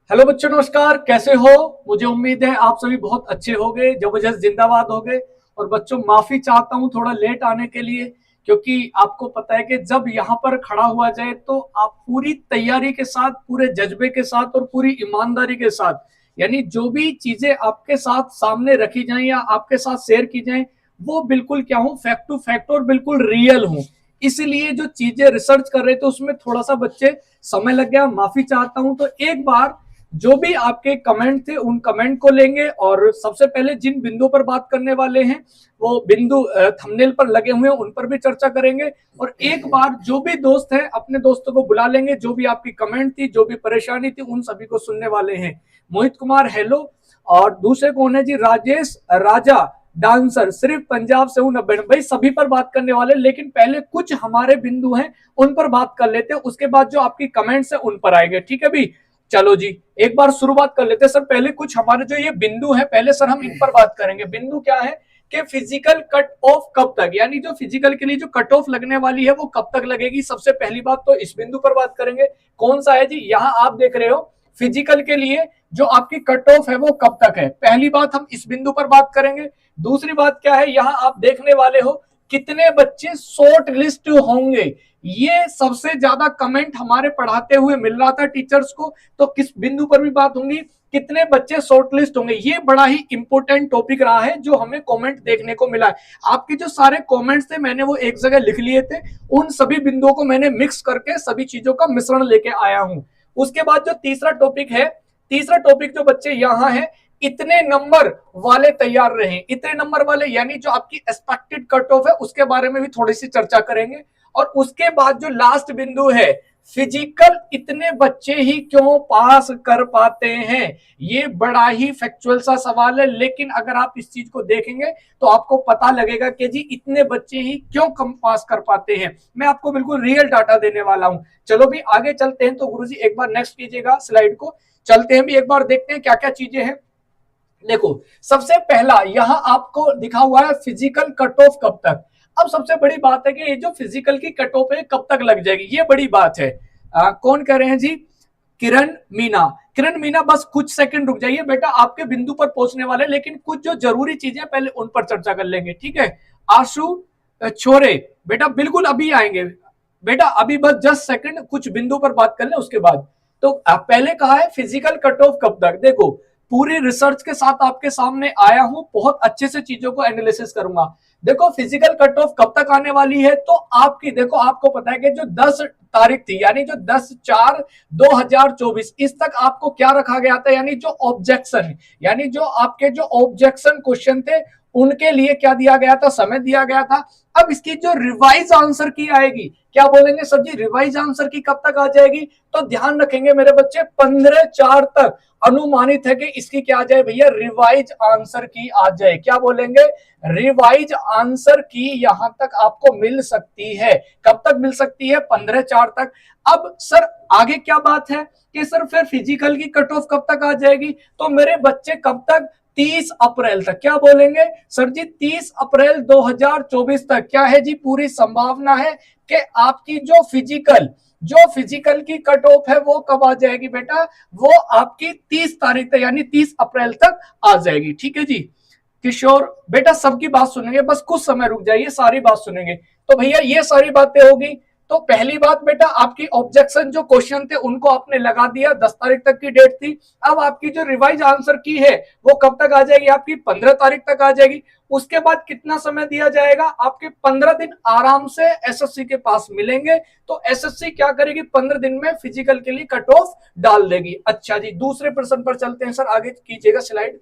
Hello बच्चों, नमस्कार। कैसे हो? मुझे उम्मीद है आप सभी बहुत अच्छे होंगे। जबरदस्त जिंदाबाद होंगे। और बच्चों, माफी चाहता हूं थोड़ा लेट आने के लिए, क्योंकि आपको पता है कि जब यहाँ पर खड़ा हुआ जाए तो आप पूरी तैयारी के साथ, पूरे जज्बे के साथ और पूरी ईमानदारी के साथ, यानी जो भी चीजें आपके साथ सामने रखी जाएं या आपके साथ शेयर की जाएं, वो बिल्कुल क्या हो, फैक्ट टू फैक्ट और बिल्कुल रियल हो। इसलिए जो चीजें रिसर्च कर रहे थे उसमें थोड़ा सा बच्चे समय लग गया, माफी चाहता हूं। तो एक बार जो भी आपके कमेंट थे उन कमेंट को लेंगे, और सबसे पहले जिन बिंदुओं पर बात करने वाले हैं वो बिंदु थंबनेल पर लगे हुए हैं, उन पर भी चर्चा करेंगे। और एक बार जो भी दोस्त हैं अपने दोस्तों को बुला लेंगे, जो भी आपकी कमेंट थी, जो भी परेशानी थी, उन सभी को सुनने वाले हैं। मोहित कुमार हेलो। और दूसरे कौन है जी? राजेश राजा डांसर, सिर्फ पंजाब से हूं, 90। भाई सभी पर बात करने वाले, लेकिन पहले कुछ हमारे बिंदु हैं उन पर बात कर लेते हैं, उसके बाद जो आपकी कमेंट्स है उन पर आएंगे। ठीक है भी? चलो जी, एक बार शुरुआत कर लेते हैं। सर पहले कुछ हमारे जो ये बिंदु है, पहले सर हम इन पर बात करेंगे। बिंदु क्या है कि फिजिकल कट ऑफ कब तक, यानी जो फिजिकल के लिए जो कट ऑफ लगने वाली है वो कब तक लगेगी। सबसे पहली बात तो इस बिंदु पर बात करेंगे। कौन सा है जी? यहाँ आप देख रहे हो फिजिकल के लिए जो आपकी कट ऑफ है वो कब तक है। पहली बात हम इस बिंदु पर बात करेंगे। दूसरी बात क्या है, यहाँ आप देखने वाले हो कितने बच्चे शॉर्ट लिस्ट होंगे। ये सबसे ज्यादा कमेंट हमारे पढ़ाते हुए मिल रहा था टीचर्स को। तो किस बिंदु पर भी बात होंगी, कितने बच्चे शॉर्ट लिस्ट होंगे। ये बड़ा ही इंपॉर्टेंट टॉपिक रहा है जो हमें कमेंट देखने को मिला है। आपके जो सारे कमेंट्स थे मैंने वो एक जगह लिख लिए थे, उन सभी बिंदुओं को मैंने मिक्स करके सभी चीजों का मिश्रण लेके आया हूं। उसके बाद जो तीसरा टॉपिक है, तीसरा टॉपिक जो बच्चे यहां है, इतने नंबर वाले तैयार रहे। इतने नंबर वाले यानी जो आपकी एक्सपेक्टेड कट ऑफ है उसके बारे में भी थोड़ी सी चर्चा करेंगे। और उसके बाद जो लास्ट बिंदु है, फिजिकल इतने बच्चे ही क्यों पास कर पाते हैं। ये बड़ा ही फैक्चुअल सा सवाल है, लेकिन अगर आप इस चीज को देखेंगे तो आपको पता लगेगा कि जी इतने बच्चे ही क्यों कम पास कर पाते हैं। मैं आपको बिल्कुल रियल डाटा देने वाला हूं। चलो भी आगे चलते हैं। तो गुरुजी एक बार नेक्स्ट कीजिएगा स्लाइड को। चलते हैं भी, एक बार देखते हैं क्या क्या चीजें हैं। देखो, सबसे पहला यहां आपको दिखा हुआ है फिजिकल कट ऑफ कब तक। अब सबसे बड़ी बात है कि ये जो फिजिकल की कट ऑफ है कब तक लग जाएगी, ये बड़ी बात है। कौन कह रहे हैं जी? किरण मीना। किरण मीना बस कुछ सेकंड रुक जाइए बेटा, आपके बिंदु पर पहुंचने वाले, लेकिन कुछ जो जरूरी चीजें पहले उन पर चर्चा कर लेंगे। ठीक है? आशु छोरे बेटा बिल्कुल अभी आएंगे बेटा, अभी बस 10 सेकंड कुछ बिंदु पर बात कर ले उसके बाद। तो पहले कहा है फिजिकल कट ऑफ कब तक। देखो, पूरी रिसर्च के साथ आपके सामने आया हूं, बहुत अच्छे से चीजों को एनालिसिस करूंगा। देखो, फिजिकल कट ऑफ कब तक आने वाली है, तो आपकी देखो, आपको पता है कि जो 10 तारीख थी, यानी जो 10/4/2024 इस तक आपको क्या रखा गया था, यानी जो ऑब्जेक्शन, यानी जो आपके जो ऑब्जेक्शन क्वेश्चन थे उनके लिए क्या दिया गया था, समय दिया गया था। अब इसकी जो रिवाइज आंसर की आएगी, क्या बोलेंगे सर जी? रिवाइज आंसर की कब तक आ जाएगी? तो ध्यान रखेंगे मेरे बच्चे, 15/4 तक अनुमानित है कि इसकी क्या आ जाए भैया, रिवाइज आंसर की आ जाए। क्या बोलेंगे? रिवाइज आंसर की यहां तक आपको मिल सकती है। कब तक मिल सकती है? 15/4 तक। अब सर आगे क्या बात है कि सर फिर फिजिकल की कट ऑफ कब तक आ जाएगी, तो मेरे बच्चे कब तक? 30 अप्रैल तक। क्या बोलेंगे सर जी? 30 अप्रैल 2024 तक क्या है जी? पूरी संभावना है कि आपकी जो फिजिकल की कट ऑफ है वो कब आ जाएगी बेटा? वो आपकी 30 तारीख तक, यानी 30 अप्रैल तक आ जाएगी। ठीक है जी? किशोर बेटा सबकी बात सुनेंगे, बस कुछ समय रुक जाइए, सारी बात सुनेंगे। तो भैया ये सारी बातें होगी। तो पहली बात बेटा, आपकी ऑब्जेक्शन जो क्वेश्चन थे उनको आपने लगा दिया, 10 तारीख तक की डेट थी। अब आपकी जो रिवाइज आंसर की है वो कब तक आ जाएगी? आपकी 15 तारीख तक आ जाएगी। उसके बाद कितना समय दिया जाएगा? आपके 15 दिन आराम से एसएससी के पास मिलेंगे। तो एसएससी क्या करेगी? 15 दिन में फिजिकल के लिए कट ऑफ डाल देगी। अच्छा जी, दूसरे प्रश्न पर चलते हैं। सर आगे कीजिएगा स्लाइड।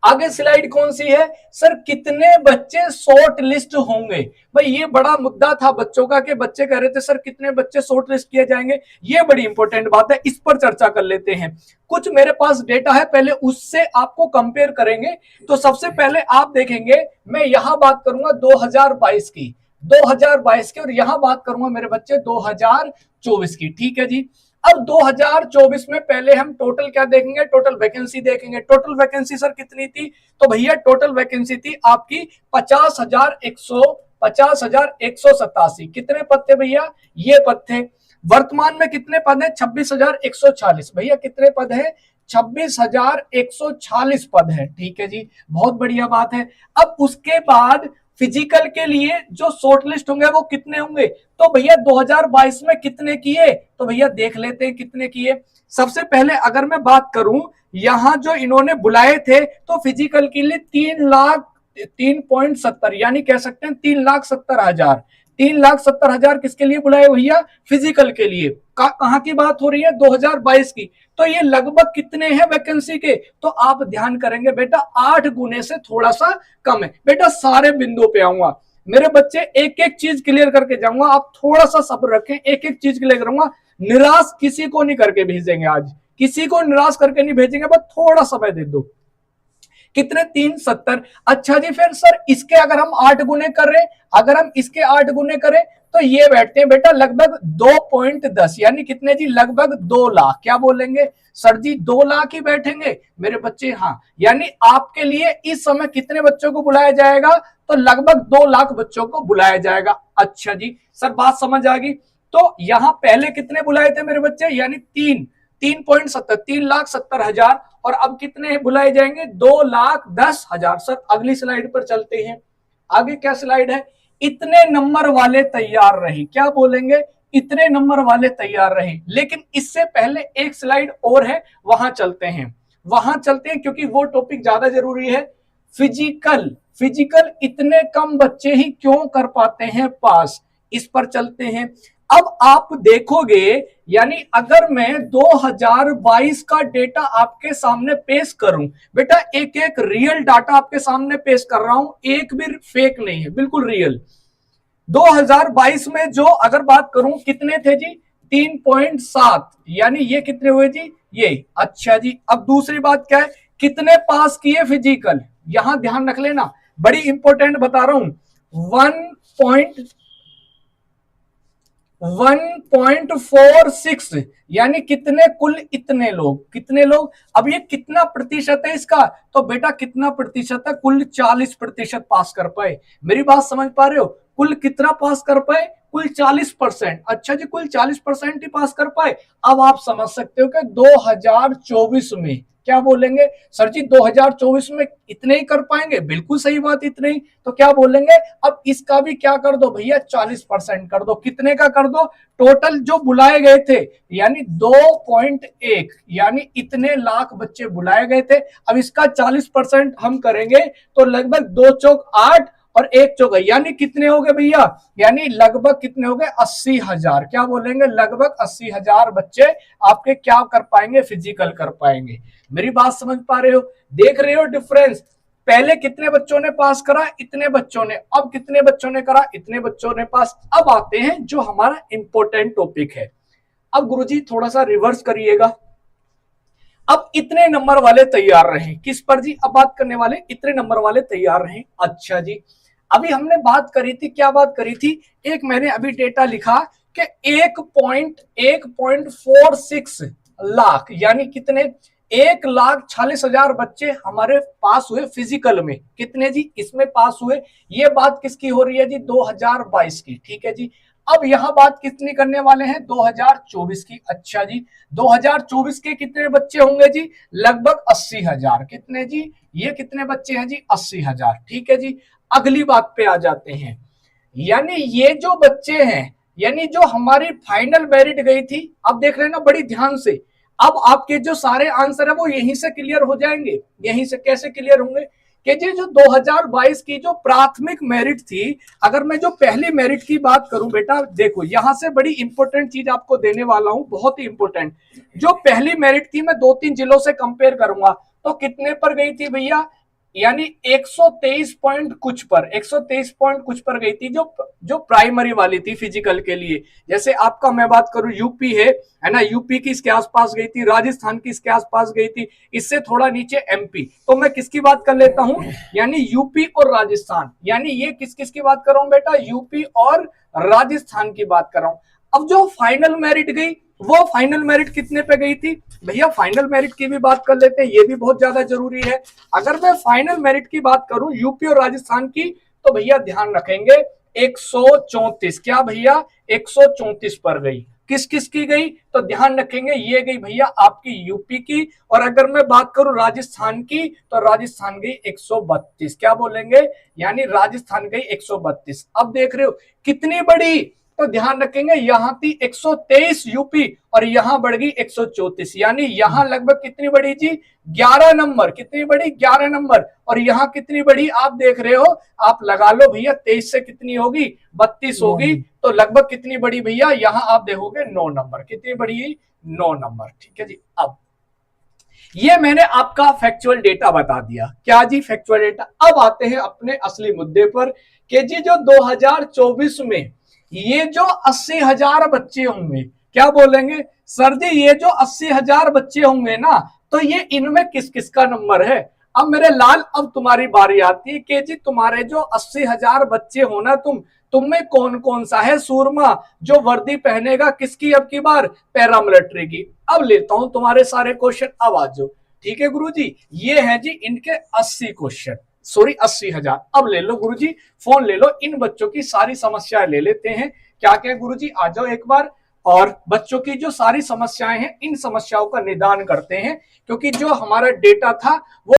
आगे स्लाइड कौन सी है सर? कितने बच्चे शॉर्ट लिस्ट होंगे। भाई ये बड़ा मुद्दा था बच्चों का कि बच्चे कह रहे थे सर कितने बच्चे शॉर्ट लिस्ट किए जाएंगे। ये बड़ी इंपॉर्टेंट बात है, इस पर चर्चा कर लेते हैं। कुछ मेरे पास डेटा है, पहले उससे आपको कंपेयर करेंगे। तो सबसे पहले आप देखेंगे, मैं यहां बात करूंगा 2022 की, 2022 की, और यहां बात करूंगा मेरे बच्चे 2024 की। ठीक है जी? अब 2024 में पहले हम टोटल क्या देखेंगे? टोटल वैकेंसी देखेंगे। टोटल वैकेंसी सर कितनी थी? तो भैया टोटल वैकेंसी थी आपकी 50,187। कितने पद थे भैया? ये पद थे। वर्तमान में कितने पद है? 26,146। भैया कितने पद है? 26,146 पद है। ठीक है जी, बहुत बढ़िया बात है। अब उसके बाद फिजिकल के लिए जो शॉर्टलिस्ट होंगे वो कितने होंगे? तो भैया 2022 में कितने किए? तो भैया देख लेते हैं कितने किए। सबसे पहले अगर मैं बात करूं, यहां जो इन्होंने बुलाए थे तो फिजिकल के लिए 3,03.70 यानी कह सकते हैं 3,70,000। 3,70,000 किसके लिए बुलाए भैया? फिजिकल के लिए। कहां की बात हो रही है? 2022 की। तो ये लगभग कितने हैं वैकेंसी के? तो आप ध्यान करेंगे बेटा 8 गुने से थोड़ा सा कम है। बेटा सारे बिंदु पे आऊंगा मेरे बच्चे, एक एक चीज क्लियर करके जाऊंगा, आप थोड़ा सा सब्र रखें, एक एक चीज क्लियर करूंगा। निराश किसी को नहीं करके भेजेंगे, आज किसी को निराश करके नहीं भेजेंगे, बस थोड़ा समय दे दो। कितने? 370। अच्छा जी, फिर सर इसके अगर हम 8 गुने कर रहे, अगर हम इसके 8 गुने करें तो ये बैठते हैं बेटा लगभग 2.10 यानी कितने जी? लगभग 2 लाख। क्या बोलेंगे सर जी? 2 लाख ही बैठेंगे मेरे बच्चे। हाँ, यानी आपके लिए इस समय कितने बच्चों को बुलाया जाएगा? तो लगभग 2 लाख बच्चों को बुलाया जाएगा। अच्छा जी सर, बात समझ आ गई। तो यहां पहले कितने बुलाए थे मेरे बच्चे? यानी 3.70, 3,70,000। और अब कितने बुलाए जाएंगे? 2,10,000। सर अगली स्लाइड पर चलते हैं। आगे क्या स्लाइड है? इतने नंबर वाले तैयार रहे। क्या बोलेंगे? इतने नंबर वाले तैयार रहे। लेकिन इससे पहले एक स्लाइड और है, वहां चलते हैं, वहां चलते हैं क्योंकि वो टॉपिक ज्यादा जरूरी है। फिजिकल, फिजिकल इतने कम बच्चे ही क्यों कर पाते हैं पास? इस पर चलते हैं। अब आप देखोगे, यानी अगर मैं 2022 का डेटा आपके सामने पेश करूं, बेटा एक एक रियल डाटा आपके सामने पेश कर रहा हूं, एक भी फेक नहीं है, बिल्कुल रियल। 2022 में जो अगर बात करूं कितने थे जी? 3.7 यानी ये कितने हुए जी? ये। अच्छा जी, अब दूसरी बात क्या है? कितने पास किए फिजिकल? यहां ध्यान रख लेना, बड़ी इंपॉर्टेंट बता रहा हूं। 1.46 यानी कितने? कुल इतने लोग। कितने लोग? अब ये कितना प्रतिशत है इसका? तो बेटा कितना प्रतिशत है? कुल 40% पास कर पाए। मेरी बात समझ पा रहे हो? कुल कितना पास कर पाए? कुल 40%। अच्छा जी, कुल 40% ही पास कर पाए। अब आप समझ सकते हो कि 2024 में क्या बोलेंगे? सर जी 2024 में इतने ही कर पाएंगे? बिल्कुल सही बात, इतने ही। तो क्या बोलेंगे? अब इसका भी क्या कर दो भैया? 40% कर दो। कितने का कर दो? टोटल जो बुलाए गए थे यानी 2.1 यानी इतने लाख बच्चे बुलाए गए थे। अब इसका 40% हम करेंगे तो लगभग 2 चौक 8 और 1 चौक यानी कितने हो गए भैया? यानी लगभग कितने हो गए? 80,000। क्या बोलेंगे? लगभग 80,000 बच्चे आपके क्या कर पाएंगे? फिजिकल कर पाएंगे। मेरी बात समझ पा रहे हो? देख रहे हो डिफरेंस? पहले कितने बच्चों ने पास करा? इतने बच्चों ने। अब कितने बच्चों ने करा? इतने बच्चों ने पास। अब आते हैं जो हमारा इंपॉर्टेंट टॉपिक है। अब गुरुजी थोड़ा सा रिवर्स करिएगा। अब इतने नंबर वाले तैयार रहे। किस पर जी? अब बात करने वाले इतने नंबर वाले तैयार रहे। अच्छा जी, अभी हमने बात करी थी, क्या बात करी थी? एक मैंने अभी डेटा लिखा कि 1.46 लाख यानी कितने? 1,40,000 बच्चे हमारे पास हुए फिजिकल में। कितने जी? इसमें पास हुए। ये बात किसकी हो रही है जी? 2022 की। ठीक है जी। अब यहां बात कितनी करने वाले हैं? 2024 की। अच्छा जी, 2024 के कितने बच्चे होंगे जी? लगभग 80,000। कितने जी? ये कितने बच्चे हैं जी? 80,000। ठीक है जी। अगली बात पे आ जाते हैं। यानी ये जो बच्चे हैं, यानी जो हमारी फाइनल मेरिट गई थी, अब देख लेना बड़ी ध्यान से। अब आपके जो सारे आंसर है वो यहीं से क्लियर हो जाएंगे। यहीं से कैसे क्लियर होंगे? कि जी जो 2022 की जो प्राथमिक मेरिट थी, अगर मैं जो पहली मेरिट की बात करूं बेटा, देखो यहां से बड़ी इंपॉर्टेंट चीज आपको देने वाला हूं, बहुत ही इंपॉर्टेंट। जो पहली मेरिट थी मैं 2-3 जिलों से कंपेयर करूंगा तो कितने पर गई थी भैया? यानी 123 पॉइंट कुछ पर, 123 पॉइंट कुछ पर गई थी जो प्राइमरी वाली थी फिजिकल के लिए। जैसे आपका मैं बात करूं यूपी है ना, यूपी की इसके आसपास गई थी, राजस्थान की इसके आसपास गई थी, इससे थोड़ा नीचे एमपी। तो मैं किसकी बात कर लेता हूं? यानी यूपी और राजस्थान। यानी ये किस किस की बात कर रहा हूं बेटा? यूपी और राजस्थान की बात कर रहा हूं। अब जो फाइनल मेरिट गई, वो फाइनल मेरिट कितने पे गई थी भैया? फाइनल मेरिट की भी बात कर लेते हैं, ये भी बहुत ज्यादा जरूरी है। अगर मैं फाइनल मेरिट की बात करूं यूपी और राजस्थान की, तो भैया ध्यान रखेंगे 134। क्या भैया 134 पर गई। किस किस की गई, तो ध्यान रखेंगे ये गई भैया आपकी यूपी की, और अगर मैं बात करूं राजस्थान की तो राजस्थान गई 132। क्या बोलेंगे, यानी राजस्थान गई 132। अब देख रहे हो कितनी बड़ी, तो ध्यान रखेंगे यहां थी 123 यूपी और यहां बढ़ गई 134, यानी यहां लगभग कितनी बड़ी जी 11 नंबर। कितनी बड़ी 11 नंबर। और यहां कितनी बड़ी आप देख रहे हो, आप लगा लो भैया 23 से कितनी होगी 32 होगी, तो लगभग कितनी बड़ी भैया यहां आप देखोगे 9 नंबर। कितनी बड़ी 9 नंबर। ठीक है जी। अब ये मैंने आपका फैक्चुअल डेटा बता दिया। क्या जी फैक्चुअल डेटा। अब आते हैं अपने असली मुद्दे पर कि जी जो 2024 में ये जो 80,000 बच्चे होंगे, क्या बोलेंगे सर जी ये जो 80,000 बच्चे होंगे ना, तो ये इनमें किस किस का नंबर है। अब मेरे लाल अब तुम्हारी बारी आती है कि जी तुम्हारे जो 80,000 बच्चे हो ना, तुम में कौन कौन सा है सूरमा जो वर्दी पहनेगा किसकी अब की बार, पैरामिलिट्री की। अब लेता हूं तुम्हारे सारे क्वेश्चन, अब आ जाओ। ठीक है गुरुजी, ये है जी इनके 80 क्वेश्चन, सॉरी 80,000। अब ले लो गुरुजी फोन ले लो, इन बच्चों की सारी समस्याएं ले लेते हैं। क्या क्या गुरुजी, आ जाओ एक बार, और बच्चों की जो सारी समस्याएं हैं इन समस्याओं का निदान करते हैं, क्योंकि जो हमारा डेटा था वो